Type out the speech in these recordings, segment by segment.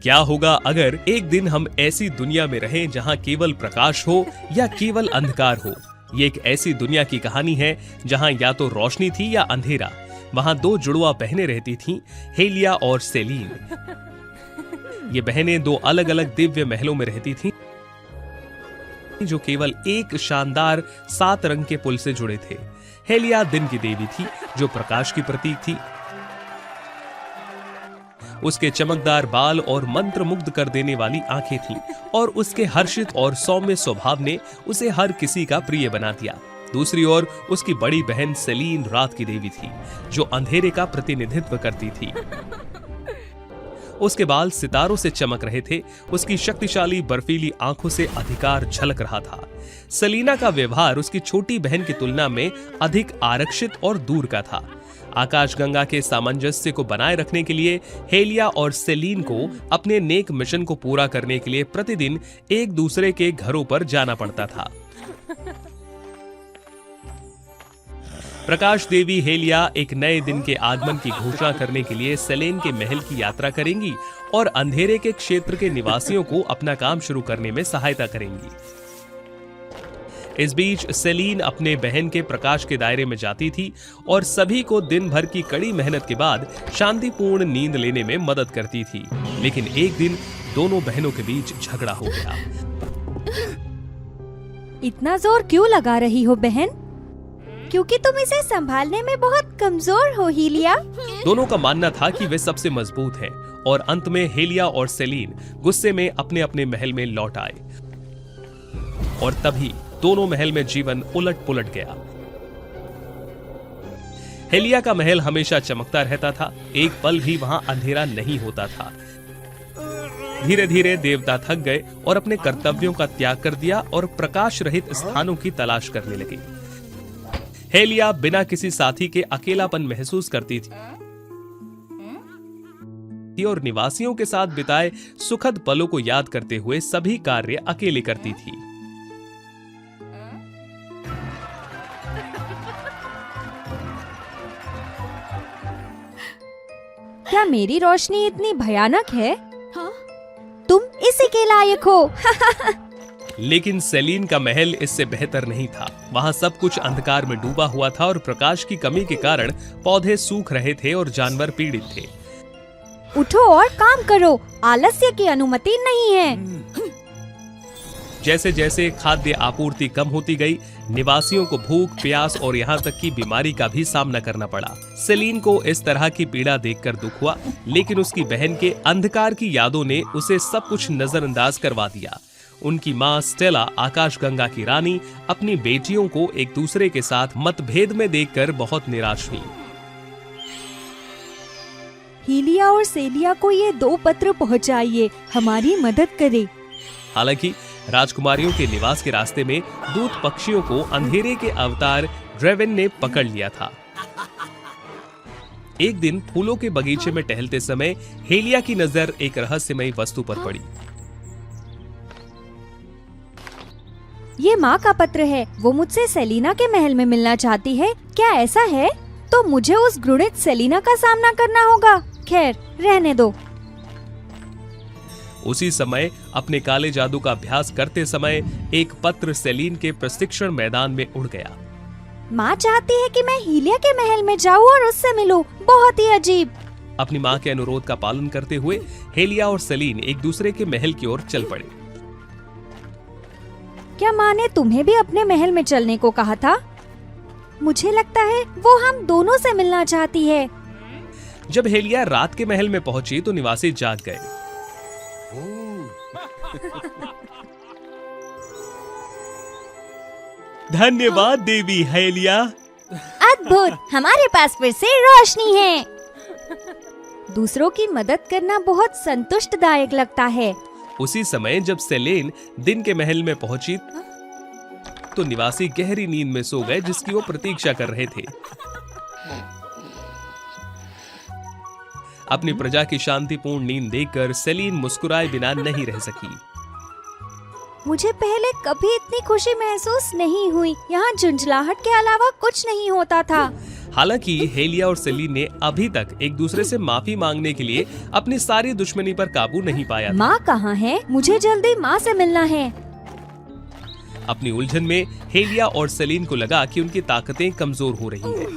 क्या होगा अगर एक दिन हम ऐसी दुनिया में रहें जहां केवल प्रकाश हो या केवल अंधकार हो। ये एक ऐसी दुनिया की कहानी है जहां या तो रोशनी थी या अंधेरा। वहां दो जुड़वा बहनें रहती थीं, हेलिया और सेलीन। ये बहनें दो अलग अलग दिव्य महलों में रहती थीं, जो केवल एक शानदार 7 रंग के पुल से जुड़े थे। हेलिया दिन की देवी थी, जो प्रकाश की प्रतीक थी। उसके चमकदार बाल और मंत्र मुग्ध कर देने वाली आंखें थीं, और उसके हर्षित और सौम्य स्वभाव ने उसे हर किसी का प्रिय बना दिया। दूसरी ओर उसकी बड़ी बहन सेलीन रात की देवी थी, जो अंधेरे का प्रतिनिधित्व करती थी। उसके बाल सितारों से चमक रहे थे, उसकी शक्तिशाली बर्फीली आंखों से अधिकार झलक रहा था। सेलिना का व्यवहार उसकी छोटी बहन की तुलना में अधिक आरक्षित और दूर का था। आकाशगंगा के सामंजस्य को बनाए रखने के लिए हेलिया और सेलीन को अपने नेक मिशन को पूरा करने के लिए प्रतिदिन एक दूसरे के घरों पर जाना पड़ता था। प्रकाश देवी हेलिया एक नए दिन के आगमन की घोषणा करने के लिए सेलेन के महल की यात्रा करेंगी और अंधेरे के क्षेत्र के निवासियों को अपना काम शुरू करने में सहायता करेंगी। इस बीच सेलीन अपने बहन के प्रकाश के दायरे में जाती थी और सभी को दिन भर की कड़ी मेहनत के बाद शांतिपूर्ण नींद लेने में मदद करती थी। लेकिन एक दिन दोनों बहनों के बीच झगड़ा हो गया। इतना जोर क्यों लगा रही हो बहन? क्योंकि तुम इसे संभालने में बहुत कमजोर हो हेलिया। दोनों का मानना था कि वे सबसे मजबूत हैं, और अंत में हेलिया और सेलीन गुस्से में अपने अपने महल में लौट आए, और तभी दोनों महल में जीवन उलट पुलट गया। हेलिया का महल हमेशा चमकता रहता था, एक पल भी वहां अंधेरा नहीं होता था। धीरे धीरे देवता थक गए और अपने कर्तव्यों का त्याग कर दिया और प्रकाश रहित स्थानों की तलाश करने लगे। हेलिया बिना किसी साथी के अकेलापन महसूस करती थी और निवासियों के साथ बिताए सुखद पलों को याद करते हुए सभी कार्य अकेले करती थी। क्या मेरी रोशनी इतनी भयानक है? तुम इसी के लायक हो। लेकिन सेलीन का महल इससे बेहतर नहीं था। वहां सब कुछ अंधकार में डूबा हुआ था और प्रकाश की कमी के कारण पौधे सूख रहे थे और जानवर पीड़ित थे। उठो और काम करो, आलस्य की अनुमति नहीं है। जैसे जैसे खाद्य आपूर्ति कम होती गई, निवासियों को भूख, प्यास और यहाँ तक कि बीमारी का भी सामना करना पड़ा। सेलीन को इस तरह की पीड़ा देखकर दुख हुआ, लेकिन उसकी बहन के अंधकार की यादों ने उसे सब कुछ नजरअंदाज करवा दिया। उनकी माँ स्टेला, आकाशगंगा की रानी, अपनी बेटियों को एक दूसरे के साथ मतभेद में देखकर बहुत निराश हुई। हेलिया और सेलिया को ये 2 पत्र पहुंचाइए, हमारी मदद करें। हालांकि राजकुमारियों के निवास के रास्ते में दूत पक्षियों को अंधेरे के अवतार ड्रेवन ने पकड़ लिया था। एक दिन फूलों के बगीचे में टहलते समय हेलिया की नजर एक रहस्यमयी वस्तु पर पड़ी। ये माँ का पत्र है, वो मुझसे सेलिना के महल में मिलना चाहती है। क्या ऐसा है? तो मुझे उस घृणित सेलिना का सामना करना होगा। खैर, रहने दो। उसी समय अपने काले जादू का अभ्यास करते समय एक पत्र सेलीन के प्रशिक्षण मैदान में उड़ गया। माँ चाहती है कि मैं हेलिया के महल में जाऊँ और उससे मिलूं। बहुत ही अजीब। अपनी माँ के अनुरोध का पालन करते हुए हेलिया और सेलीन एक दूसरे के महल की ओर चल पड़े। क्या माँ ने तुम्हें भी अपने महल में चलने को कहा था? मुझे लगता है वो हम दोनों से मिलना चाहती है। जब हेलिया रात के महल में पहुंची तो निवासी जाग गए। धन्यवाद देवी हेलिया। अद्भुत, हमारे पास फिर से रोशनी है। दूसरों की मदद करना बहुत संतुष्टदायक लगता है। उसी समय जब सेलेन दिन के महल में पहुंची तो निवासी गहरी नींद में सो गए, जिसकी वो प्रतीक्षा कर रहे थे। अपनी प्रजा की शांतिपूर्ण नींद देखकर सेलीन मुस्कुराए बिना नहीं रह सकी। मुझे पहले कभी इतनी खुशी महसूस नहीं हुई। यहाँ झुंझलाहट के अलावा कुछ नहीं होता था। हालांकि हेलिया और सेलिन ने अभी तक एक दूसरे से माफी मांगने के लिए अपनी सारी दुश्मनी पर काबू नहीं पाया था। माँ कहाँ है? मुझे जल्दी माँ से मिलना है। अपनी उलझन में हेलिया और सेलिन को लगा कि उनकी ताकतें कमजोर हो रही हैं।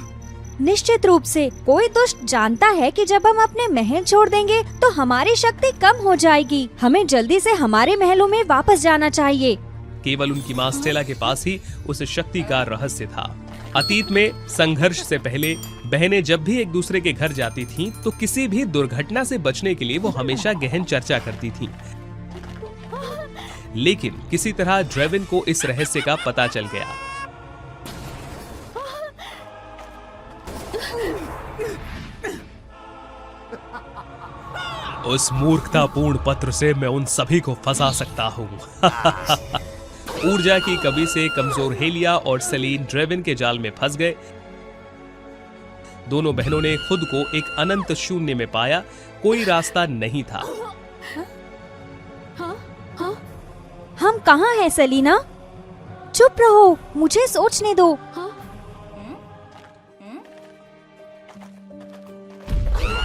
निश्चित रूप से कोई दुष्ट जानता है कि जब हम अपने महल छोड़ देंगे तो हमारी शक्ति कम हो जाएगी। हमें जल्दी से हमारे महलों में वापस जाना चाहिए। केवल उनकी माँ स्टेला के पास ही उस शक्ति का रहस्य था। अतीत में संघर्ष से पहले बहनें जब भी एक दूसरे के घर जाती थीं, तो किसी भी दुर्घटना से बचने के लिए वो हमेशा गहन चर्चा करती थीं। लेकिन किसी तरह ड्रेवन को इस रहस्य का पता चल गया। उस मूर्खतापूर्ण पत्र से मैं उन सभी को फंसा सकता हूँ। ऊर्जा की कमी से कमजोर हेलिया और सेलिन ड्रेवन के जाल में फंस गए। दोनों बहनों ने खुद को एक अनंत शून्य में पाया। कोई रास्ता नहीं था। हम कहाँ हैं सेलिना? चुप रहो, मुझे सोचने दो।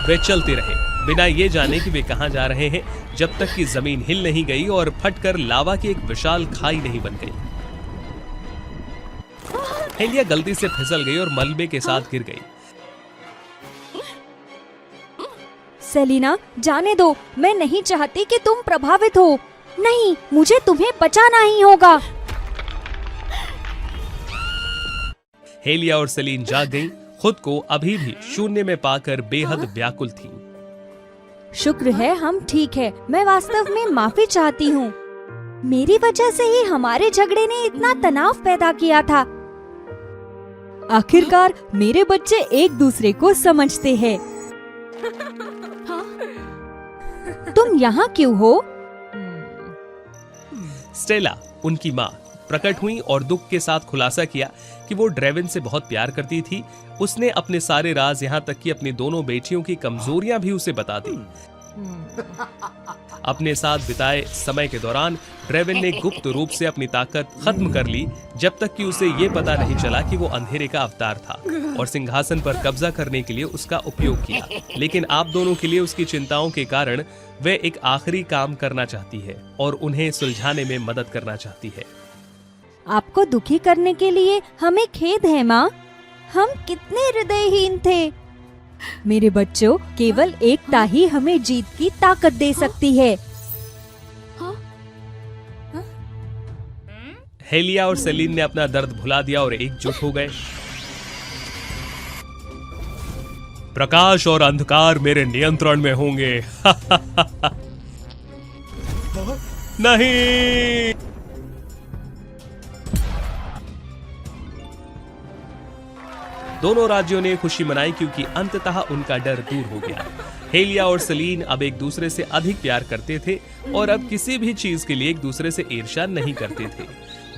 वे चलते रहे बिना ये जाने कि वे कहां जा रहे हैं, जब तक कि जमीन हिल नहीं गई और फटकर लावा की एक विशाल खाई नहीं बन गई। हेलिया गलती से फिसल गई और मलबे के साथ गिर गई। सेलिना, जाने दो। मैं नहीं चाहती कि तुम प्रभावित हो। नहीं, मुझे तुम्हें बचाना ही होगा। हेलिया और सेलिन जाग गईं, खुद को अभी भी शून्य में पाकर बेहद व्याकुल थीं। शुक्र है हम ठीक है। मैं वास्तव में माफी चाहती हूँ। मेरी वजह से ही हमारे झगड़े ने इतना तनाव पैदा किया था। आखिरकार मेरे बच्चे एक दूसरे को समझते हैं। तुम यहाँ क्यों हो? स्टेला, उनकी माँ, प्रकट हुई और दुख के साथ खुलासा किया कि वो ड्रेवन से बहुत प्यार करती थी। उसने अपने सारे राज, यहाँ तक कि अपनी दोनों बेटियों की कमजोरियां भी उसे बता दी। अपने साथ बिताए समय के दौरान ड्रेवन ने गुप्त रूप से अपनी ताकत खत्म कर ली, जब तक कि उसे ये पता नहीं चला कि वो अंधेरे का अवतार था और सिंहासन पर कब्जा करने के लिए उसका उपयोग किया। लेकिन आप दोनों के लिए उसकी चिंताओं के कारण वे एक आखिरी काम करना चाहती है और उन्हें सुलझाने में मदद करना चाहती है। आपको दुखी करने के लिए हमें खेद है माँ। हम कितने हृदयहीन थे। मेरे बच्चों, केवल एकता ही हमें जीत की ताकत दे सकती है। हेलिया और सेलिन ने अपना दर्द भुला दिया और एकजुट हो गए। प्रकाश और अंधकार मेरे नियंत्रण में होंगे। नहीं। दोनों राज्यों ने खुशी मनाई क्योंकि अंततः उनका डर दूर हो गया। हेलिया और सेलिन अब एक दूसरे से अधिक प्यार करते थे और अब किसी भी चीज के लिए एक दूसरे से ईर्ष्या नहीं करते थे।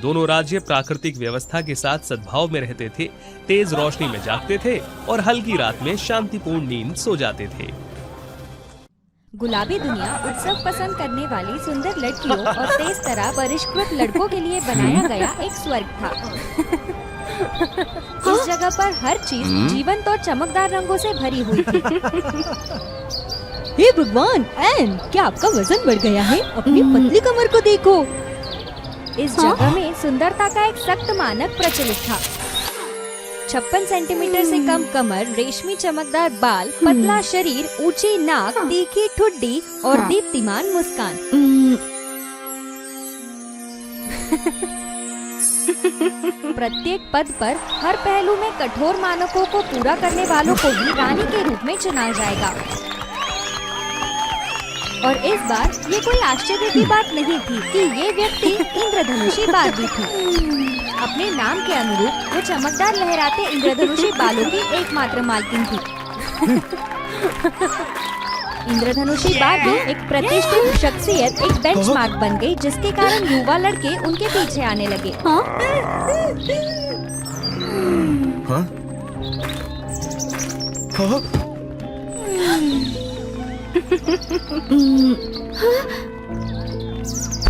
दोनों राज्य प्राकृतिक व्यवस्था के साथ सद्भाव में रहते थे, तेज रोशनी में जागते थे और हल्की रात में शांतिपूर्ण नींद सो जाते थे। गुलाबी दुनिया उत्सव पसंद करने वाली सुंदर लड़कियों और तेज तरह परिष्कृत लड़कों के लिए बनाया गया एक स्वर्ग था। इस जगह पर हर चीज जीवंत और चमकदार रंगों से भरी हुई थी। हे भगवान, एन, क्या आपका वजन बढ़ गया है? अपनी पतली कमर को देखो। इस जगह में सुंदरता का एक सख्त मानक प्रचलित था। 56 सेंटीमीटर से कम कमर, रेशमी चमकदार बाल, पतला शरीर, ऊंची नाक, तीखी ठुड्डी और दीप्तिमान मुस्कान। प्रत्येक पद पर हर पहलू में कठोर मानकों को पूरा करने वालों को ही रानी के रूप में चुना जाएगा। और इस बार ये कोई आश्चर्य की बात नहीं थी कि ये व्यक्ति इंद्रधनुषी बाल भी थी। अपने नाम के अनुरूप वो चमकदार लहराते इंद्रधनुषी बालों की एकमात्र मालकिन थी। इंद्रधनुषी बार्बी एक प्रतिष्ठित शख्सियत, एक बेंचमार्क बन गई, जिसके कारण युवा लड़के उनके पीछे आने लगे।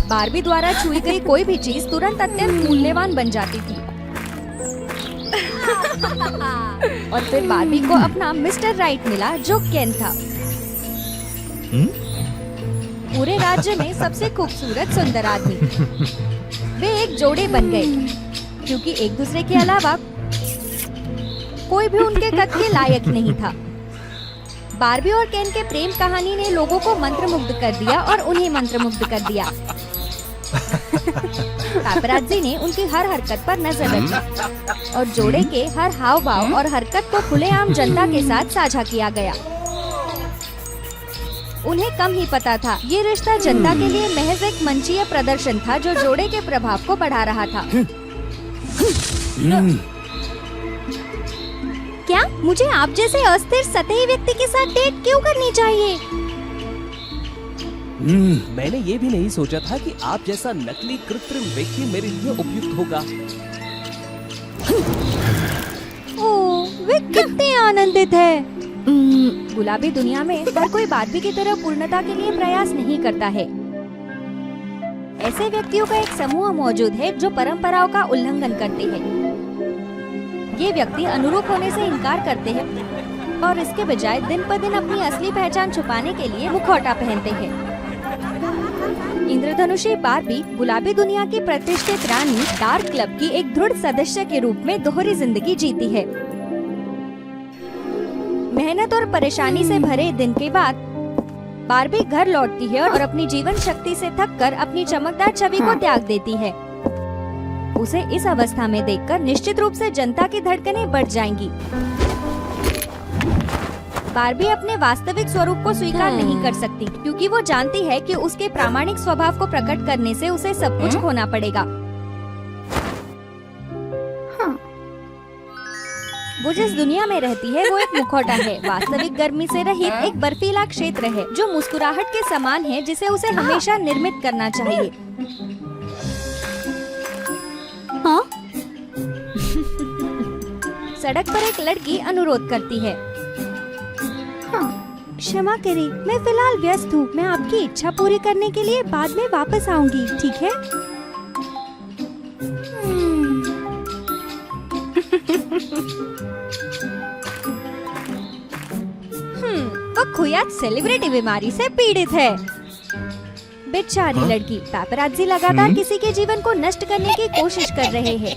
बार्बी द्वारा छुई गई कोई भी चीज तुरंत अत्यंत मूल्यवान बन जाती थी। और फिर बार्बी को अपना मिस्टर राइट मिला जो केन था। पूरे राज्य में सबसे खूबसूरत सुंदर आदमी। वे एक जोड़े बन गए क्योंकि एक दूसरे के अलावा कोई भी उनके कद के लायक नहीं था। बार्बी और केन के प्रेम कहानी ने लोगों को मंत्रमुग्ध कर दिया और उन्हें मंत्रमुग्ध कर दिया। पैपराज़्ज़ी ने उनकी हर हरकत पर नजर रखी और जोड़े के हर हाव भाव और हरकत को खुलेआम जनता के साथ साझा किया गया। उन्हें कम ही पता था ये रिश्ता जनता के लिए महज एक मंचीय प्रदर्शन था जो जोड़े के प्रभाव को बढ़ा रहा था। क्या मुझे आप जैसे अस्थिर सतही व्यक्ति के साथ डेट क्यों करनी चाहिए? मैंने ये भी नहीं सोचा था कि आप जैसा नकली कृत्रिम व्यक्ति मेरे लिए उपयुक्त होगा। ओह, वे कितने आनंदित है। गुलाबी दुनिया में हर कोई बार्बी की तरह पूर्णता के लिए प्रयास नहीं करता है। ऐसे व्यक्तियों का एक समूह मौजूद है जो परंपराओं का उल्लंघन करते हैं। ये व्यक्ति अनुरूप होने से इनकार करते हैं और इसके बजाय दिन पर दिन अपनी असली पहचान छुपाने के लिए मुखौटा पहनते हैं। इंद्रधनुषी बार्बी गुलाबी दुनिया की प्रतिष्ठित रानी डार्क क्लब की एक दृढ़ सदस्य के रूप में दोहरी जिंदगी जीती है। मेहनत और परेशानी से भरे दिन के बाद बार्बी घर लौटती है और अपनी जीवन शक्ति से थककर अपनी चमकदार छवि को त्याग देती है। उसे इस अवस्था में देखकर निश्चित रूप से जनता की धड़कनें बढ़ जाएंगी। बार्बी अपने वास्तविक स्वरूप को स्वीकार नहीं कर सकती क्योंकि वो जानती है कि उसके प्रामाणिक स्वभाव को प्रकट करने से उसे सब कुछ खोना पड़ेगा। वो जिस दुनिया में रहती है वो एक मुखौटा है, वास्तविक गर्मी से रहित एक बर्फीला क्षेत्र है जो मुस्कुराहट के समान है जिसे उसे हमेशा निर्मित करना चाहिए। हाँ? सड़क पर एक लड़की अनुरोध करती है। क्षमा करें, मैं फिलहाल व्यस्त हूँ। मैं आपकी इच्छा पूरी करने के लिए बाद में वापस आऊंगी, ठीक है? वो खुयात सेलिब्रिटी बीमारी से पीड़ित है। बेचारी लड़की। पैपराज़्ज़ी लगातार किसी के जीवन को नष्ट करने की कोशिश कर रहे हैं।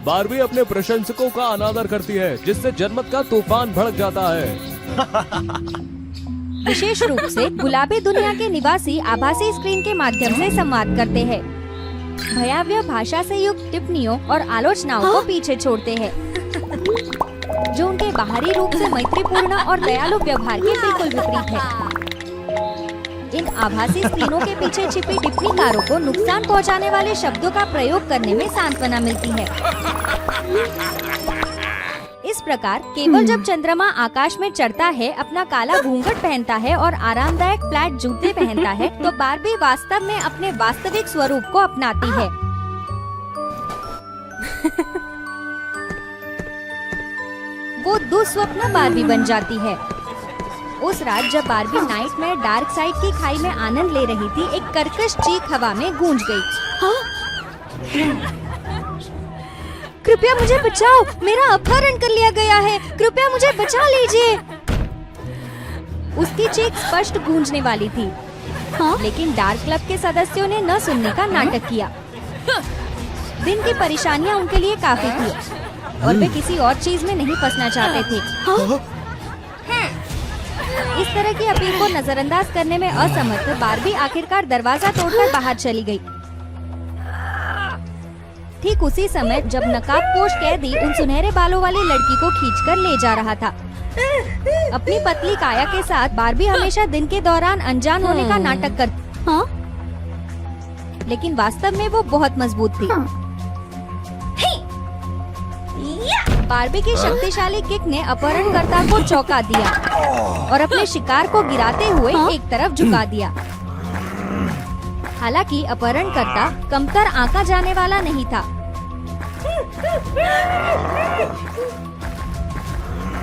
बार्बी अपने प्रशंसकों का अनादर करती है जिससे जनमत का तूफान भड़क जाता है। विशेष रूप से गुलाबी दुनिया के निवासी आभासी स्क्रीन के माध्यम से संवाद करते हैं। भयावह भाषा से युक्त टिप्पणियों और आलोचनाओं को पीछे छोड़ते हैं जो उनके बाहरी रूप से मैत्रीपूर्ण और दयालु व्यवहार के बिल्कुल विपरीत है। इन आभासी स्क्रीनों के पीछे छिपी टिप्पणीकारों को नुकसान पहुंचाने वाले शब्दों का प्रयोग करने में सांत्वना मिलती है। इस प्रकार केवल जब चंद्रमा आकाश में चढ़ता है, अपना काला घूंघट पहनता है और आरामदायक फ्लैट जूते पहनता है तो बार्बी वास्तव में अपने वास्तविक स्वरूप को अपनाती है। वो दुस्वप्न बार्बी बन जाती है। उस रात जब बार्बी नाइटमेयर डार्क साइड की खाई में आनंद ले रही थी, एक कर्कश चीख हवा में गूंज गई। कृपया मुझे बचाओ, मेरा अपहरण कर लिया गया है, कृपया मुझे बचा लीजिए। उसकी चीख स्पष्ट गूंजने वाली थी, लेकिन डार्क क्लब के सदस्यों ने न सुनने का नाटक किया। दिन की परेशानियां उनके लिए काफी थी और वे किसी और चीज में नहीं फंसना चाहते थे। इस तरह की अपील को नजरअंदाज करने में असमर्थ बार्बी आखिरकार दरवाजा तोड़कर बाहर चली गई। ठीक उसी समय जब नकाबपोश कैदी उन सुनहरे बालों वाली लड़की को खींचकर ले जा रहा था। अपनी पतली काया के साथ बार्बी हमेशा दिन के दौरान अनजान होने का नाटक करती, लेकिन वास्तव में वो बहुत मजबूत थी। बार्बी की शक्तिशाली किक ने अपहरणकर्ता को चौंका दिया और अपने शिकार को गिराते हुए एक तरफ झुका दिया। हालांकि अपहरणकर्ता कमतर आंका जाने वाला नहीं था।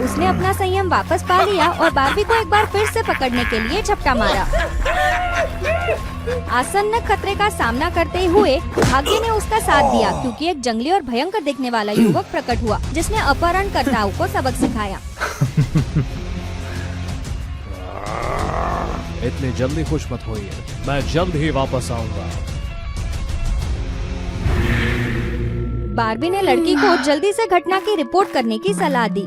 उसने अपना संयम वापस पा लिया और बार्बी को एक बार फिर से पकड़ने के लिए झपटा मारा। आसन्न खतरे का सामना करते हुए भाग्य ने उसका साथ दिया, क्योंकि एक जंगली और भयंकर दिखने वाला युवक प्रकट हुआ जिसने अपहरणकर्ताओं को सबक सिखाया। इतनी जल्दी खुश मत होइए, मैं जल्द ही वापस आऊंगा। बार्बी ने लड़की को जल्दी से घटना की रिपोर्ट करने की सलाह दी।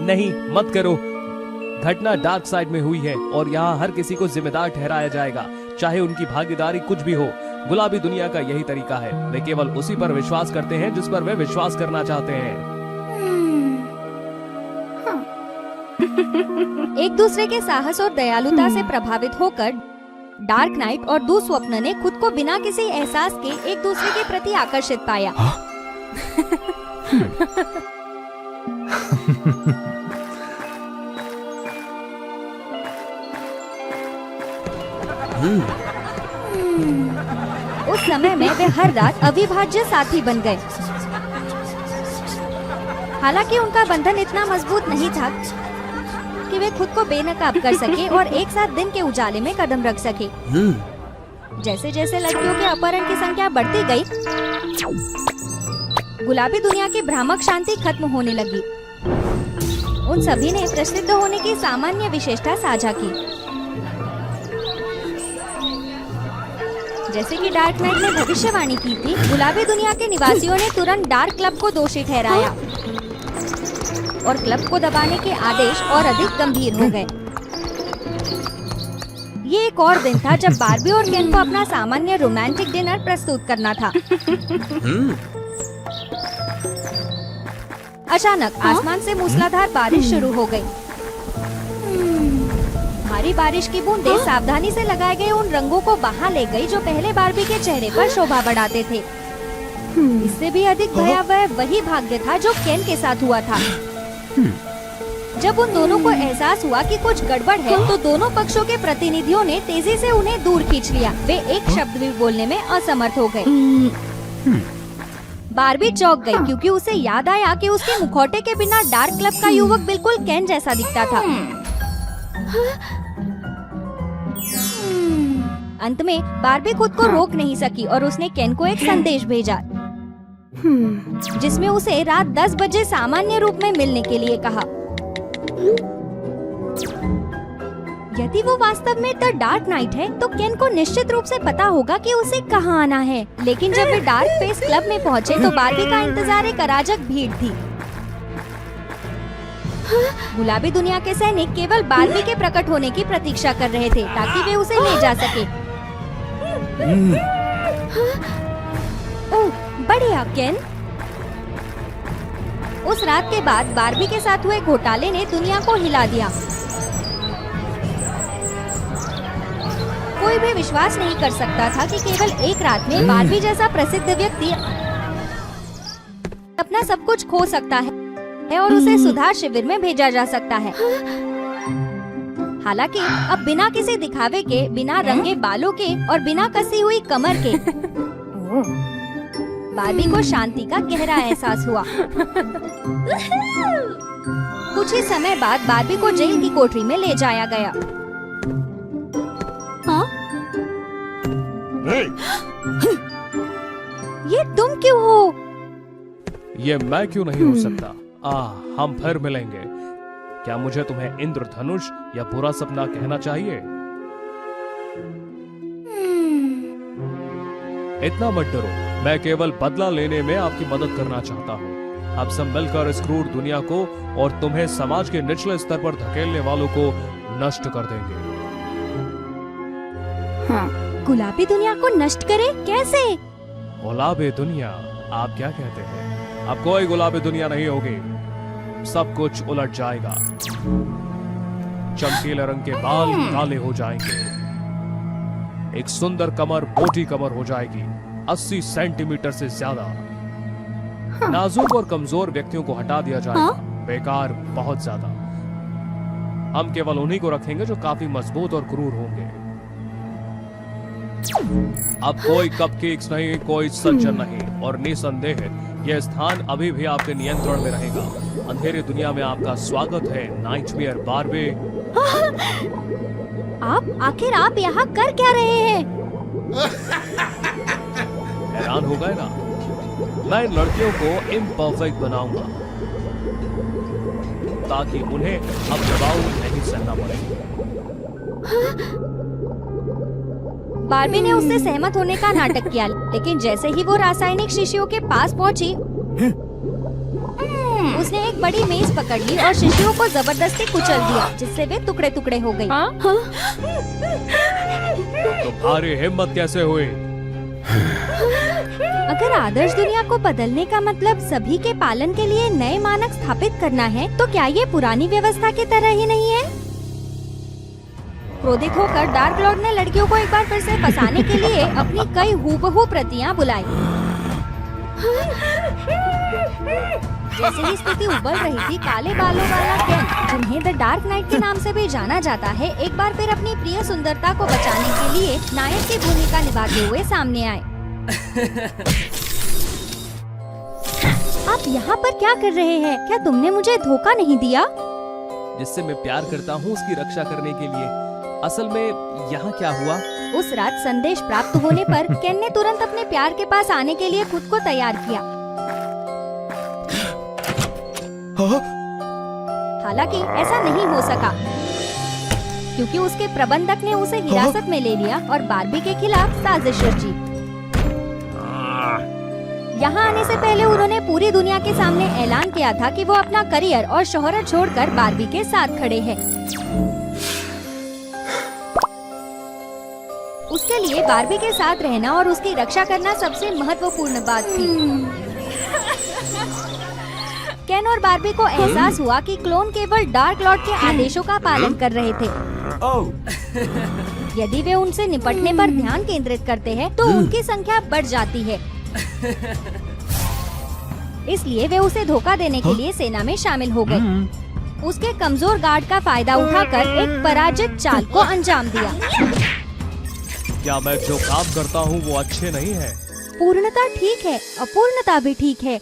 नहीं, मत करो। घटना डार्क साइड में हुई है और यहाँ हर किसी को जिम्मेदार ठहराया जाएगा, चाहे उनकी भागीदारी कुछ भी हो। गुलाबी दुनिया का यही तरीका है, वे केवल उसी पर विश्वास करते हैं जिस पर वे विश्वास करना चाहते हैं। एक दूसरे के साहस और दयालुता से प्रभावित होकर डार्क नाइट और दुस्वप्न ने खुद को बिना किसी एहसास के एक दूसरे के प्रति आकर्षित पाया। उस समय में वे हर रात अविभाज्य साथी बन गए। हालांकि उनका बंधन इतना मजबूत नहीं था कि वे खुद को बेनकाब कर सके और एक साथ दिन के उजाले में कदम रख सके। जैसे जैसे लड़कियों के अपहरण की संख्या बढ़ती गई, गुलाबी दुनिया की भ्रामक शांति खत्म होने लगी। उन सभी ने प्रसिद्ध होने की सामान्य विशेषता साझा की। जैसे कि डार्क नाइट ने भविष्यवाणी की थी, गुलाबी दुनिया के निवासियों ने तुरंत डार्क क्लब को दोषी ठहराया और क्लब को दबाने के आदेश और अधिक गंभीर हो गए। ये एक और दिन था जब बार्बी और केन को अपना सामान्य रोमांटिक डिनर प्रस्तुत करना था। अचानक आसमान से मूसलाधार बारिश शुरू हो गई। भारी बारिश की बूंदें सावधानी से लगाए गए उन रंगों को बहा ले गई जो पहले बार्बी के चेहरे पर शोभा बढ़ाते थे। इससे भी अधिक भयावह वही भाग्य था जो केन के साथ हुआ था। जब उन दोनों को एहसास हुआ कि कुछ गड़बड़ है, तो दोनों पक्षों के प्रतिनिधियों ने तेजी से उन्हें दूर खींच लिया। वे एक शब्द भी बोलने में असमर्थ हो गए। बार्बी चौंक गई, क्योंकि उसे याद आया कि उसके मुखौटे के बिना डार्क क्लब का युवक बिल्कुल केन जैसा दिखता था। अंत में बार्बी खुद को रोक नहीं सकी और उसने केन को एक संदेश भेजा, जिसमें उसे रात 10 बजे सामान्य रूप में मिलने के लिए कहा। यदि वो वास्तव में द डार्क नाइट है, तो केन को निश्चित रूप से पता होगा कि उसे कहाँ आना है। लेकिन जब वे डार्क फेस क्लब में पहुँचे, तो बार्बी का इंतजार एक अराजक भीड़ थी। गुलाबी दुनिया के सैनिक केवल बार्बी के प्रकट होने की प्रतीक्षा कर रहे थे, ताकि वे उसे ले जा सके। ओह, बढ़िया केन। उस रात के बाद बार्बी के साथ हुए घोटाले ने दुनिया को हिला दिया। कोई भी विश्वास नहीं कर सकता था कि केवल एक रात में बार्बी जैसा प्रसिद्ध व्यक्ति अपना सब कुछ खो सकता है और उसे सुधार शिविर में भेजा जा सकता है। हालांकि अब बिना किसी दिखावे के, बिना रंगे बालों के और बिना कसी हुई कमर के, बार्बी को शांति का गहरा एहसास हुआ। कुछ ही समय बाद बार्बी को जेल की कोठरी में ले जाया गया। ये तुम क्यों हो? ये मैं क्यों नहीं हो सकता? हम फिर मिलेंगे। क्या मुझे तुम्हें इंद्रधनुष या बुरा सपना कहना चाहिए? इतना मत डरो, मैं केवल बदला लेने में आपकी मदद करना चाहता हूँ। अब सब मिलकर इस क्रूर दुनिया को और तुम्हें समाज के निचले स्तर पर धकेलने वालों को नष्ट कर देंगे। गुलाबी दुनिया को नष्ट करे? कैसे? गुलाबी दुनिया? आप क्या कहते हैं? अब कोई गुलाबी दुनिया नहीं होगी। सब कुछ उलट जाएगा। चमकीले रंग के बाल काले हो जाएंगे। एक सुंदर कमर मोटी कमर हो जाएगी, 80 सेंटीमीटर से ज्यादा। नाजुक और कमजोर व्यक्तियों को हटा दिया जाएगा, बेकार बहुत ज्यादा। हम केवल उन्हीं को रखेंगे जो काफी मजबूत और क्रूर होंगे। अब कोई कपकेक्स नहीं, कोई सज्जन नहीं, और निसंदेह यह स्थान अभी भी आपके नियंत्रण में रहेगा। अंधेरे दुनिया में आपका स्वागत है नाइटमेयर बार्बी। आखिर आप यहाँ कर क्या रहे हैं? हैरान हो गए ना? मैं लड़कियों को इम्परफेक्ट बनाऊंगा ताकि उन्हें अब दबाव नहीं सहना पड़े। बार्बी ने उससे सहमत होने का नाटक किया, लेकिन जैसे ही वो रासायनिक शिशियों के पास पहुंची, उसने एक बड़ी मेज पकड़ ली और शिशियों को जबरदस्ती कुचल दिया, जिससे वे टुकड़े टुकड़े हो गई। तुम्हारी हिम्मत कैसे हुई? अगर आदर्श दुनिया को बदलने का मतलब सभी के पालन के लिए नए मानक स्थापित करना है, तो क्या ये पुरानी व्यवस्था की तरह ही नहीं है? क्रोधित होकर डार्क लॉर्ड ने लड़कियों को एक बार फिर से फंसाने के लिए अपनी कई हूबहू प्रतियां बुलाई। जैसे ही स्थिति उबल रही थी, काले बालों वाला केन, जिन्हें द डार्क नाइट के नाम से भी जाना जाता है, एक बार फिर अपनी प्रिय सुंदरता को बचाने के लिए नायक की भूमिका निभाते हुए सामने आए। आप यहाँ पर क्या कर रहे हैं? क्या तुमने मुझे धोखा नहीं दिया? जिससे मैं प्यार करता हूँ उसकी रक्षा करने के लिए। असल में यहाँ क्या हुआ? उस रात संदेश प्राप्त होने पर केन ने तुरंत अपने प्यार के पास आने के लिए खुद को तैयार किया। हालांकि ऐसा नहीं हो सका, क्योंकि उसके प्रबंधक ने उसे हिरासत में ले लिया और बार्बी के खिलाफ साजिश रची। यहाँ आने से पहले उन्होंने पूरी दुनिया के सामने ऐलान किया था कि वो अपना करियर और शोहरत छोड़कर बार्बी के साथ खड़े हैं। उसके लिए बार्बी के साथ रहना और उसकी रक्षा करना सबसे महत्वपूर्ण बात थी। केन और बार्बी को एहसास हुआ कि क्लोन केवल डार्क लॉर्ड के आदेशों का पालन कर रहे थे। यदि वे उनसे निपटने पर ध्यान केंद्रित करते हैं, तो उनकी संख्या बढ़ जाती है। इसलिए वे उसे धोखा देने के लिए सेना में शामिल हो गए। उसके कमजोर गार्ड का फायदा उठाकर एक पराजित चाल को अंजाम दिया। क्या मैं जो काम करता हूँ वो अच्छे नहीं है? पूर्णता ठीक है, अपूर्णता भी ठीक है।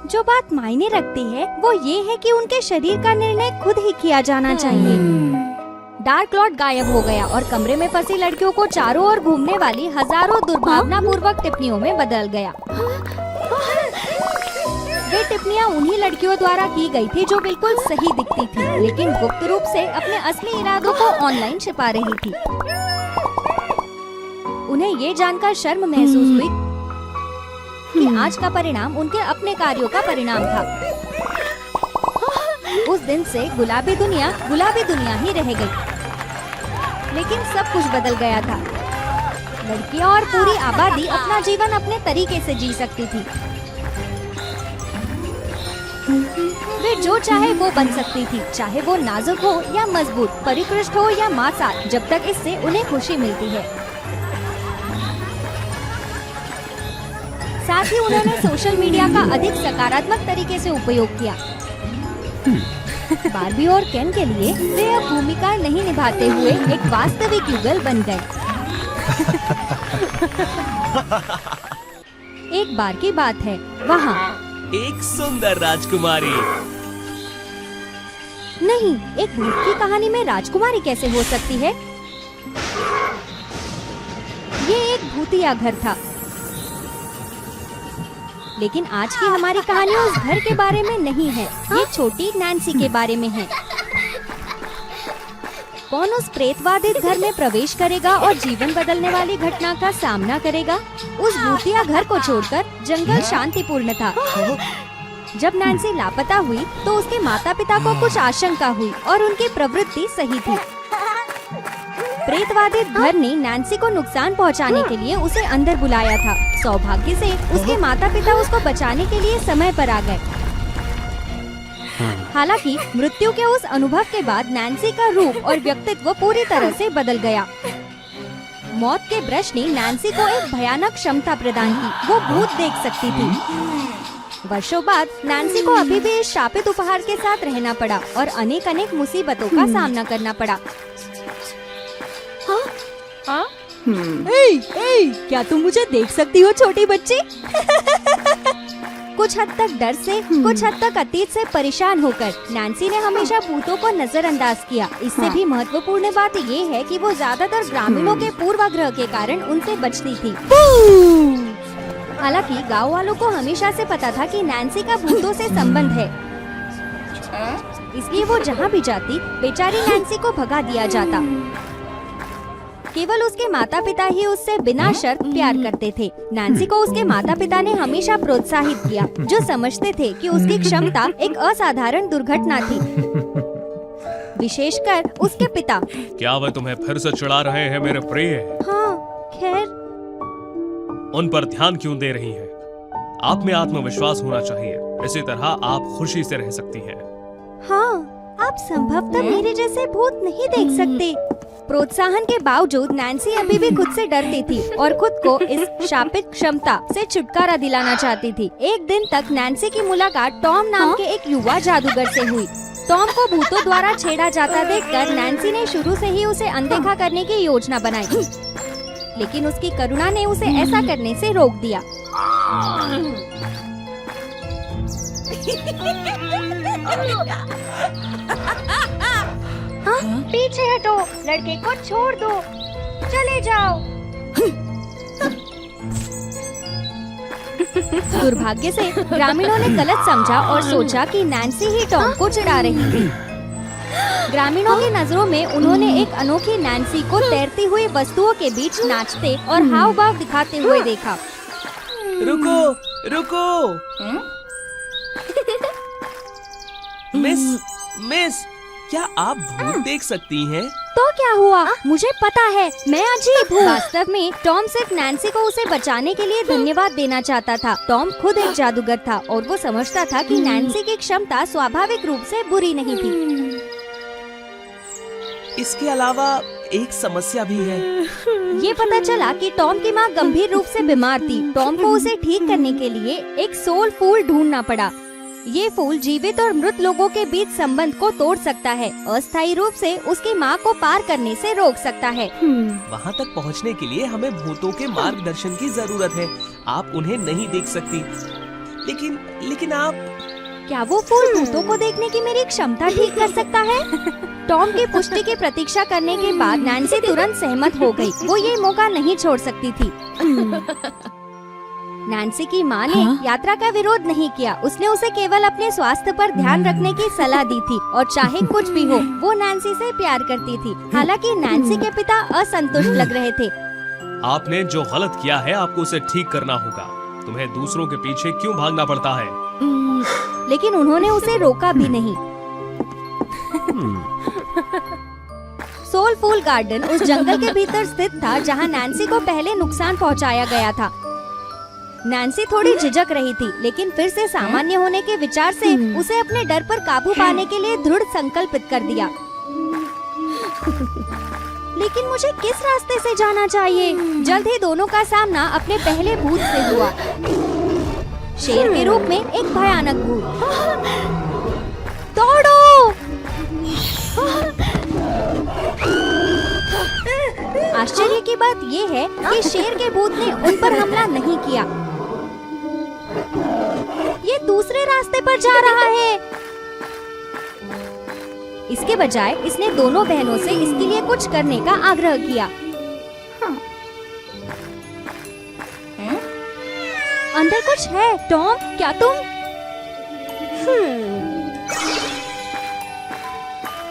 जो बात मायने रखती है वो ये है कि उनके शरीर का निर्णय खुद ही किया जाना चाहिए। डार्क लॉर्ड गायब हो गया और कमरे में फंसी लड़कियों को चारों ओर घूमने वाली हजारों दुर्भावनापूर्वक टिप्पणियों में बदल गया। वे टिप्पणियां उन्हीं लड़कियों द्वारा की गई थी जो बिल्कुल सही दिखती थी, लेकिन गुप्त रूप से अपने असली इरादों को ऑनलाइन छिपा रही थी। उन्हें ये जानकर शर्म महसूस हुई कि आज का परिणाम उनके अपने कार्यों का परिणाम था। उस दिन से गुलाबी दुनिया ही रह गई। लेकिन सब कुछ बदल गया था। लड़कियां और पूरी आबादी अपना जीवन अपने तरीके से जी सकती थी। वे जो चाहे वो बन सकती थी, चाहे वो नाजुक हो या मजबूत, परिष्कृत हो या मांसाहार, जब तक इससे उन्हें खुशी मिलती है। साथ ही उन्होंने सोशल मीडिया का अधिक सकारात्मक तरीके से उपयोग किया। बार्बी और केन के लिए वे अब भूमिका नहीं निभाते हुए एक वास्तविक युगल बन गए। एक बार की बात है, वहाँ एक सुंदर राजकुमारी। नहीं, एक भूत की कहानी में राजकुमारी कैसे हो सकती है? ये एक भूतिया घर था। लेकिन आज की हमारी कहानी उस घर के बारे में नहीं है। ये छोटी नैन्सी के बारे में है। कौन उस प्रेतवादित घर में प्रवेश करेगा और जीवन बदलने वाली घटना का सामना करेगा? उस भूतिया घर को छोड़कर जंगल शांतिपूर्ण था। जब नैन्सी लापता हुई तो उसके माता पिता को कुछ आशंका हुई और उनकी प्रवृत्ति सही थी। प्रेतवादित घर ने नैन्सी को नुकसान पहुंचाने के लिए उसे अंदर बुलाया था। सौभाग्य से उसके माता पिता उसको बचाने के लिए समय पर आ गए। हालांकि मृत्यु के उस अनुभव के बाद नैन्सी का रूप और व्यक्तित्व पूरी तरह से बदल गया। मौत के ब्रश ने नैन्सी को एक भयानक क्षमता प्रदान की। वो भूत देख सकती थी। वर्षों बाद नैन्सी को अभी भी इस शापित उपहार के साथ रहना पड़ा और अनेक मुसीबतों का सामना करना पड़ा। क्या तुम मुझे देख सकती हो, छोटी बच्ची? कुछ हद तक डर से, कुछ हद तक अतीत से परेशान होकर नैन्सी ने हमेशा भूतों को नजरअंदाज किया। इससे भी महत्वपूर्ण बात ये है कि वो ज्यादातर ग्रामीणों के पूर्वाग्रह के कारण उनसे बचती थी। हालांकि गांव वालों को हमेशा से पता था कि नैन्सी का भूतों से संबंध है, इसलिए वो जहाँ भी जाती बेचारी नैन्सी को भगा दिया जाता। केवल उसके माता पिता ही उससे बिना शर्त प्यार करते थे। नैन्सी को उसके माता पिता ने हमेशा प्रोत्साहित किया, जो समझते थे कि उसकी क्षमता एक असाधारण दुर्घटना थी, विशेषकर उसके पिता। क्या वह तुम्हें फिर से चिढ़ा रहे हैं मेरे प्रिय? हाँ, खैर। उन पर ध्यान क्यों दे रही हैं? आप में आत्मविश्वास होना चाहिए, इसी तरह आप खुशी से रह सकती हैं। हाँ, आप संभवतः मेरे जैसे भूत नहीं देख सकते। प्रोत्साहन के बावजूद नैन्सी अभी भी खुद से डरती थी और खुद को इस शापित क्षमता से छुटकारा दिलाना चाहती थी। एक दिन तक नैन्सी की मुलाकात टॉम नाम के एक युवा जादूगर से हुई। टॉम को भूतों द्वारा छेड़ा जाता देखकर नैन्सी ने शुरू से ही उसे अनदेखा करने की योजना बनाई, लेकिन उसकी करुणा ने उसे ऐसा करने से रोक दिया। पीछे हटो, लड़के को छोड़ दो, चले जाओ। दुर्भाग्य से ग्रामीणों ने गलत समझा और सोचा कि नैन्सी ही टॉम को चिढ़ा रही थी। ग्रामीणों की नजरों में उन्होंने एक अनोखी नैन्सी को तैरती हुई वस्तुओं के बीच नाचते और हाव भाव दिखाते हुए देखा। रुको, रुको। मिस, क्या आप भूत देख सकती हैं? तो क्या हुआ? मुझे पता है, मैं अजीब हूँ। वास्तव में टॉम सिर्फ नैन्सी को उसे बचाने के लिए धन्यवाद देना चाहता था। टॉम खुद एक जादूगर था और वो समझता था कि नैन्सी की क्षमता स्वाभाविक रूप से बुरी नहीं थी। इसके अलावा एक समस्या भी है। ये पता चला कि टॉम की माँ गंभीर रूप से बीमार थी। टॉम को उसे ठीक करने के लिए एक सोल फूल ढूंढना पड़ा। ये फूल जीवित और मृत लोगों के बीच संबंध को तोड़ सकता है, अस्थायी रूप से उसकी माँ को पार करने से रोक सकता है। वहाँ तक पहुँचने के लिए हमें भूतों के मार्गदर्शन की जरूरत है। आप उन्हें नहीं देख सकती, लेकिन आप। क्या वो फूल भूतों को देखने की मेरी क्षमता ठीक कर सकता है? टॉम की पुष्टि की प्रतीक्षा करने के बाद नैन्सी तुरंत सहमत हो गई। वो ये मौका नहीं छोड़ सकती थी। नैन्सी की माँ ने यात्रा का विरोध नहीं किया। उसने उसे केवल अपने स्वास्थ्य पर ध्यान रखने की सलाह दी थी और चाहे कुछ भी हो, वो नैन्सी से प्यार करती थी। हालांकि नैन्सी के पिता असंतुष्ट लग रहे थे। आपने जो गलत किया है, आपको उसे ठीक करना होगा। तुम्हें दूसरों के पीछे क्यों भागना पड़ता है? लेकिन उन्होंने उसे रोका भी नहीं। सोलफुल गार्डन उस जंगल के भीतर स्थित था जहाँ नैन्सी को पहले नुकसान पहुँचाया गया था। नैन्सी थोड़ी झिझक रही थी, लेकिन फिर से सामान्य होने के विचार से उसे अपने डर पर काबू पाने के लिए दृढ़ संकल्पित कर दिया। लेकिन मुझे किस रास्ते से जाना चाहिए? जल्द ही दोनों का सामना अपने पहले भूत से हुआ, शेर के रूप में एक भयानक भूत। दौड़ो! आश्चर्य की बात ये है कि शेर के भूत ने उन पर हमला नहीं किया। ये दूसरे रास्ते पर जा रहा है। इसके बजाय इसने दोनों बहनों से इसके लिए कुछ करने का आग्रह किया। अंदर कुछ है। टॉम, क्या तुम?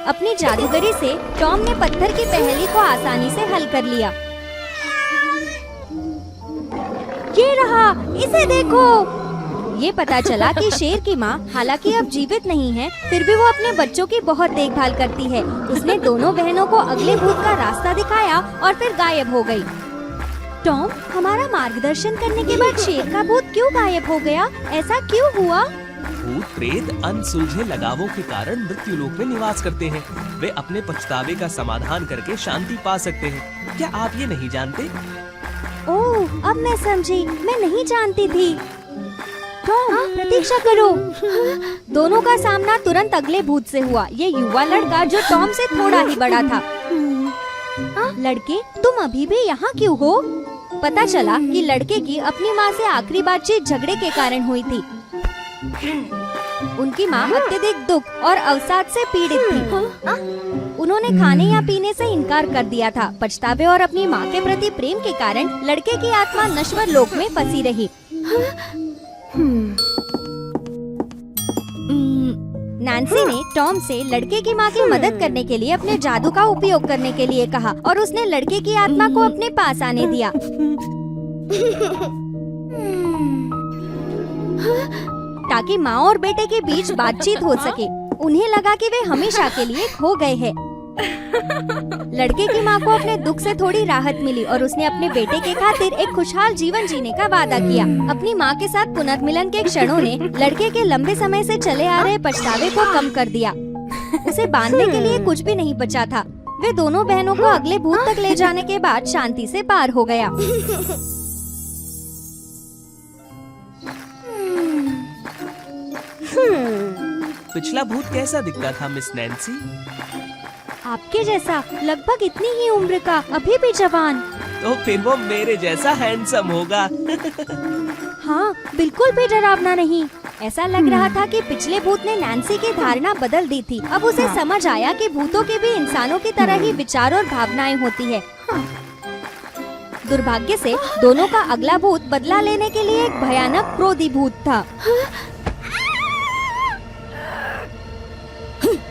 अपनी जादूगरी से टॉम ने पत्थर की पहेली को आसानी से हल कर लिया। ये रहा, इसे देखो। ये पता चला कि शेर की माँ हालांकि अब जीवित नहीं है, फिर भी वो अपने बच्चों की बहुत देखभाल करती है। उसने दोनों बहनों को अगले भूत का रास्ता दिखाया और फिर गायब हो गई। टॉम, हमारा मार्गदर्शन करने के बाद शेर का भूत क्यों गायब हो गया? ऐसा क्यों हुआ? भूत प्रेत अनसुलझे लगावों के कारण मृत्यु लोक में निवास करते हैं। वे अपने पछतावे का समाधान करके शांति पा सकते हैं। क्या आप ये नहीं जानते? ओह, अब मैं समझी। मैं नहीं जानती थी। टॉम, प्रतीक्षा करो। दोनों का सामना तुरंत अगले भूत से हुआ। ये युवा लड़का जो टॉम से थोड़ा ही बड़ा था। लड़के, तुम अभी भी यहाँ क्यों हो? पता चला कि लड़के की अपनी माँ से आखिरी बातचीत झगड़े के कारण हुई थी। उनकी माँ अत्यधिक दुख और अवसाद से पीड़ित थी। उन्होंने खाने या पीने से इनकार कर दिया था। पछतावे और अपनी माँ के प्रति प्रेम के कारण लड़के की आत्मा नश्वर लोक में फंसी रही। नैन्सी ने टॉम से लड़के की माँ की मदद करने के लिए अपने जादू का उपयोग करने के लिए कहा और उसने लड़के की आत्मा को अपने पास आने दिया। ताकि माँ और बेटे के बीच बातचीत हो सके। उन्हें लगा कि वे हमेशा के लिए खो गए हैं। लड़के की माँ को अपने दुख से थोड़ी राहत मिली और उसने अपने बेटे के खातिर एक खुशहाल जीवन जीने का वादा किया। अपनी माँ के साथ पुनर्मिलन के क्षणों ने लड़के के लंबे समय से चले आ रहे पछतावे को कम कर दिया। उसे बांधने के लिए कुछ भी नहीं बचा था। वे दोनों बहनों को अगले भूत तक ले जाने के बाद शांति से पार हो गया। पिछला भूत कैसा दिखता था मिस नैन्सी? आपके जैसा, लगभग इतनी ही उम्र का, अभी भी जवान। तो फिर वो मेरे जैसा हैंडसम होगा। हाँ, बिल्कुल भी डरावना नहीं। ऐसा लग रहा था कि पिछले भूत ने नैन्सी की धारणा बदल दी थी। अब उसे समझ आया कि भूतों के भी इंसानों की तरह ही विचार और भावनाएं होती है। दुर्भाग्य से दोनों का अगला भूत बदला लेने के लिए एक भयानक क्रोधी भूत था।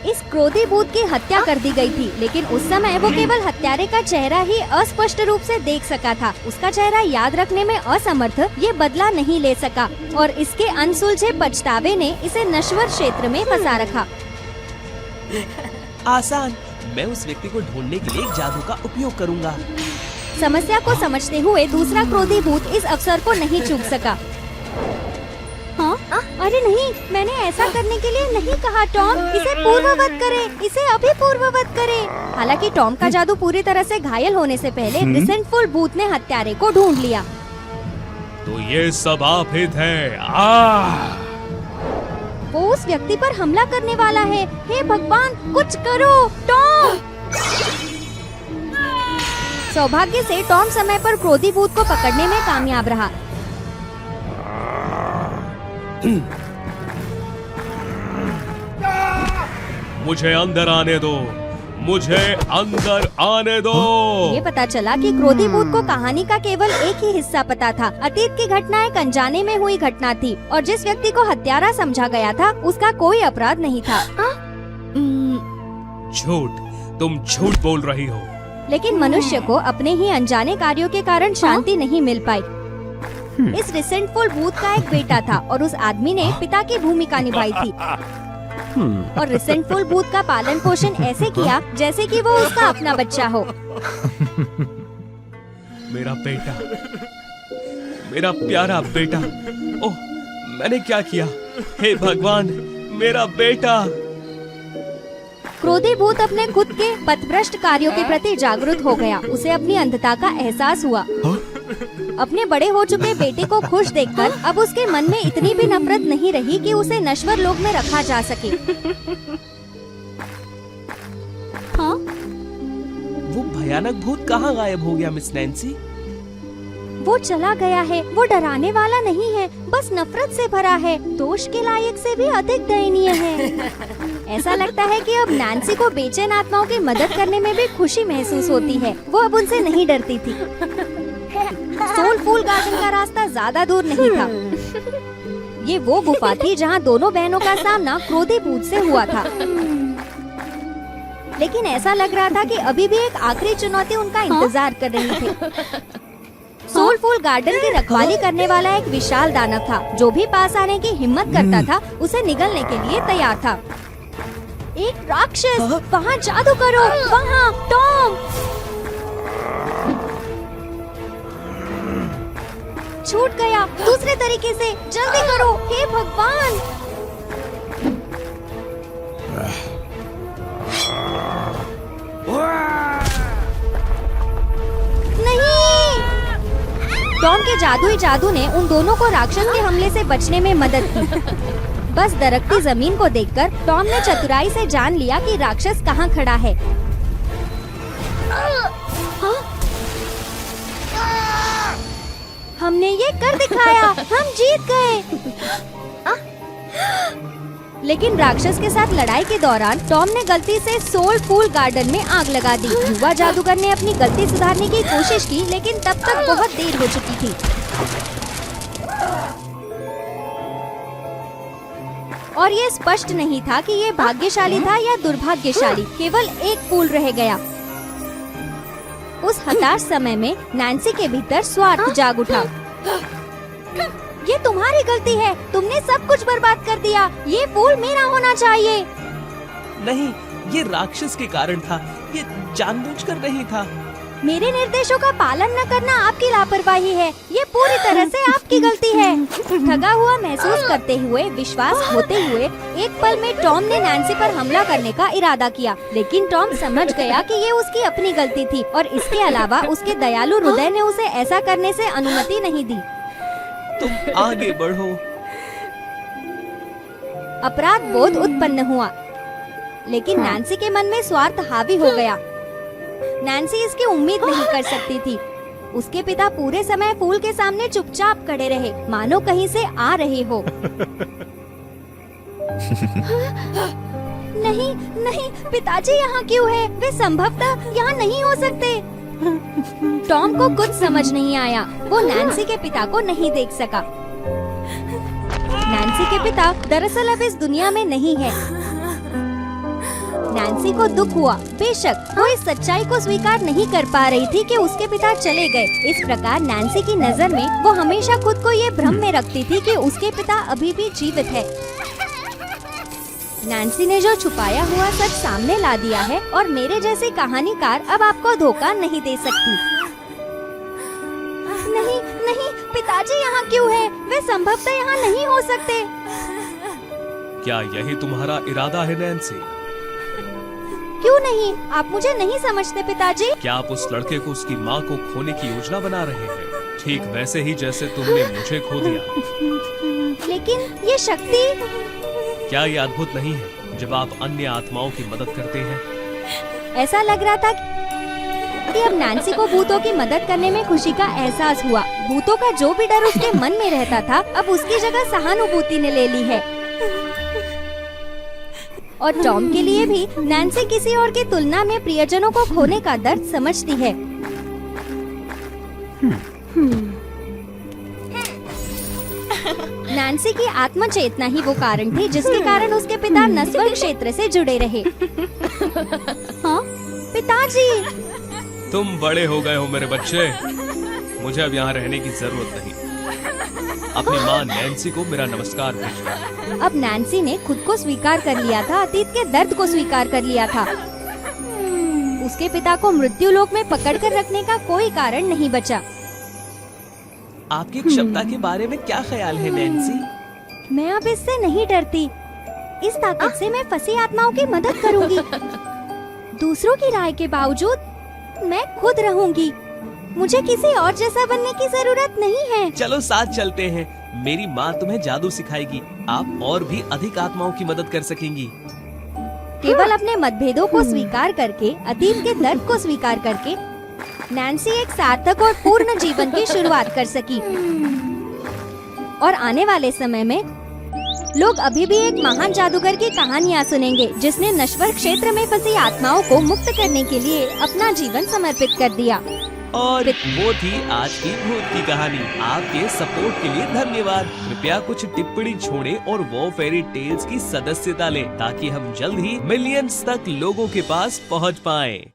इस क्रोधी भूत की हत्या कर दी गई थी, लेकिन उस समय वो केवल हत्यारे का चेहरा ही अस्पष्ट रूप से देख सका था। उसका चेहरा याद रखने में असमर्थ ये बदला नहीं ले सका और इसके अनसुलझे पछतावे ने इसे नश्वर क्षेत्र में फंसा रखा। आसान, मैं उस व्यक्ति को ढूंढने के लिए जादू का उपयोग करूंगा। समस्या को समझते हुए दूसरा क्रोधी भूत इस अवसर को नहीं चूक सका। हाँ? अरे नहीं, मैंने ऐसा करने के लिए नहीं कहा टॉम। इसे पूर्ववत करें, इसे अभी पूर्ववत करें। हालांकि टॉम का जादू पूरी तरह से घायल होने से पहले रिसेंटफुल भूत ने हत्यारे को ढूंढ लिया। तो ये सब आप ही थे। वो उस व्यक्ति पर हमला करने वाला है। हे भगवान, कुछ करो टॉम। सौभाग्य से टॉम समय पर क्रोधी भूत को पकड़ने में कामयाब रहा। मुझे अंदर आने दो, मुझे अंदर आने दो। ये पता चला कि क्रोधी भूत को कहानी का केवल एक ही हिस्सा पता था। अतीत की घटना एक अनजाने में हुई घटना थी और जिस व्यक्ति को हत्यारा समझा गया था उसका कोई अपराध नहीं था। झूठ, तुम झूठ बोल रही हो। लेकिन मनुष्य को अपने ही अनजाने कार्यों के कारण शांति नहीं मिल पाई। इस रिसेंटफुल भूत का एक बेटा था और उस आदमी ने पिता की भूमिका निभाई थी और रिसेंटफुल भूत का पालन पोषण ऐसे किया जैसे कि वो उसका अपना बच्चा हो। मेरा बेटा, मेरा प्यारा बेटा। ओह, मैंने क्या किया? हे भगवान, मेरा बेटा। क्रोधी भूत अपने खुद के पथभ्रष्ट कार्यों के प्रति जागरूक हो गया। उसे अपनी अंधता का एहसास हुआ। अपने बड़े हो चुके बेटे को खुश देखकर अब उसके मन में इतनी भी नफरत नहीं रही कि उसे नश्वर लोक में रखा जा सके। हाँ? वो भयानक भूत कहाँ गायब हो गया मिस नैन्सी? वो चला गया है। वो डराने वाला नहीं है, बस नफरत से भरा है। दोष के लायक से भी अधिक दयनीय है। ऐसा लगता है कि अब नैन्सी को बेचैन आत्माओं की मदद करने में भी खुशी महसूस होती है। वो अब उनसे नहीं डरती थी। सोलफुल गार्डन का रास्ता ज्यादा दूर नहीं था। ये वो गुफा थी जहाँ दोनों बहनों का सामना क्रोधी भूत से हुआ था। लेकिन ऐसा लग रहा था कि अभी भी एक आखिरी चुनौती उनका इंतजार कर रही थी। सोलफुल गार्डन की रखवाली करने वाला एक विशाल दानव था जो भी पास आने की हिम्मत करता था उसे निगलने के लिए तैयार था। एक राक्षस, वहाँ जादू करो, वहाँ टॉम। छूट गया। दूसरे तरीके से, जल्दी करो, हे भगवान। नहीं। टॉम के जादुई जादू ने उन दोनों को राक्षस के हमले से बचने में मदद की। बस दरकती जमीन को देखकर टॉम ने चतुराई से जान लिया कि राक्षस कहाँ खड़ा है। हमने ये कर दिखाया, हम जीत गए। लेकिन राक्षस के साथ लड़ाई के दौरान टॉम ने गलती से सोल फूल गार्डन में आग लगा दी। युवा जादूगर ने अपनी गलती सुधारने की कोशिश की, लेकिन तब तक बहुत देर हो चुकी थी। और ये स्पष्ट नहीं था कि ये भाग्यशाली था या दुर्भाग्यशाली। केवल एक फूल रह गया। उस हताश समय में नैन्सी के भीतर स्वार्थ जाग उठा। ये तुम्हारी गलती है, तुमने सब कुछ बर्बाद कर दिया। ये फूल मेरा होना चाहिए। नहीं, ये राक्षस के कारण था, ये जानबूझकर नहीं था। मेरे निर्देशों का पालन न करना आपकी लापरवाही है। ये पूरी तरह से आपकी गलती है। ठगा हुआ महसूस करते हुए, विश्वास खोते हुए, एक पल में टॉम ने नैन्सी पर हमला करने का इरादा किया। लेकिन टॉम समझ गया कि ये उसकी अपनी गलती थी और इसके अलावा उसके दयालु हृदय ने उसे ऐसा करने से अनुमति नहीं दी। तुम आगे बढ़ो। अपराध बोध उत्पन्न हुआ, लेकिन नैन्सी के मन में स्वार्थ हावी हो गया। नैन्सी इसकी उम्मीद नहीं कर सकती थी। उसके पिता पूरे समय फूल के सामने चुपचाप खड़े रहे, मानो कहीं से आ रहे हो। नहीं नहीं, पिताजी यहाँ क्यों है? वे संभवतः यहाँ नहीं हो सकते। टॉम को कुछ समझ नहीं आया। वो नैन्सी के पिता को नहीं देख सका। नैन्सी के पिता दरअसल अब इस दुनिया में नहीं है। नैन्सी को दुख हुआ। बेशक वो इस सच्चाई को स्वीकार नहीं कर पा रही थी कि उसके पिता चले गए। इस प्रकार नैन्सी की नजर में वो हमेशा खुद को ये भ्रम में रखती थी कि उसके पिता अभी भी जीवित है। नैन्सी ने जो छुपाया हुआ सच सामने ला दिया है और मेरे जैसे कहानीकार अब आपको धोखा नहीं दे सकती। नहीं नहीं, पिताजी यहाँ क्यों है? वे संभवतः यहाँ नहीं हो सकते। क्या यही तुम्हारा इरादा है नैन्सी? क्यों नहीं? आप मुझे नहीं समझते पिताजी। क्या आप उस लड़के को उसकी माँ को खोने की योजना बना रहे हैं? ठीक वैसे ही जैसे तुमने मुझे खो दिया। लेकिन ये शक्ति, क्या ये अद्भुत नहीं है जब आप अन्य आत्माओं की मदद करते हैं? ऐसा लग रहा था कि अब नैन्सी को भूतों की मदद करने में खुशी का एहसास हुआ। भूतों का जो भी डर उसके मन में रहता था, अब उसकी जगह सहानुभूति ने ले ली है। और टॉम के लिए भी नैन्सी किसी और की तुलना में प्रियजनों को खोने का दर्द समझती है। नैन्सी की आत्मचेतना ही वो कारण थी जिसके कारण उसके पिता नस्वर क्षेत्र से जुड़े रहे। हाँ? पिताजी! तुम बड़े हो गए हो मेरे बच्चे। मुझे अब यहाँ रहने की जरूरत नहीं। अपनी माँ नैन्सी को मेरा नमस्कार भेजो। अब नैन्सी ने खुद को स्वीकार कर लिया था, अतीत के दर्द को स्वीकार कर लिया था। उसके पिता को मृत्यु लोक में पकड़ कर रखने का कोई कारण नहीं बचा। आपकी क्षमता के बारे में क्या ख्याल है नैन्सी? मैं अब इससे नहीं डरती। इस ताकत से मैं फंसी आत्माओं की मदद करूंगी। दूसरों की राय के बावजूद मैं खुद रहूंगी। मुझे किसी और जैसा बनने की जरूरत नहीं है। चलो साथ चलते हैं। मेरी माँ तुम्हें जादू सिखाएगी। आप और भी अधिक आत्माओं की मदद कर सकेंगी। केवल अपने मतभेदों को स्वीकार करके, अतीत के दर्द को स्वीकार करके नैन्सी एक सार्थक और पूर्ण जीवन की शुरुआत कर सकी। और आने वाले समय में लोग अभी भी एक महान जादूगर की कहानियाँ सुनेंगे जिसने नश्वर क्षेत्र में फंसी आत्माओं को मुक्त करने के लिए अपना जीवन समर्पित कर दिया। और वो थी आज की भूत की कहानी। आपके सपोर्ट के लिए धन्यवाद। कृपया कुछ टिप्पणी छोड़ें और वो फेरी टेल्स की सदस्यता लें ताकि हम जल्द ही मिलियंस तक लोगों के पास पहुंच पाएं।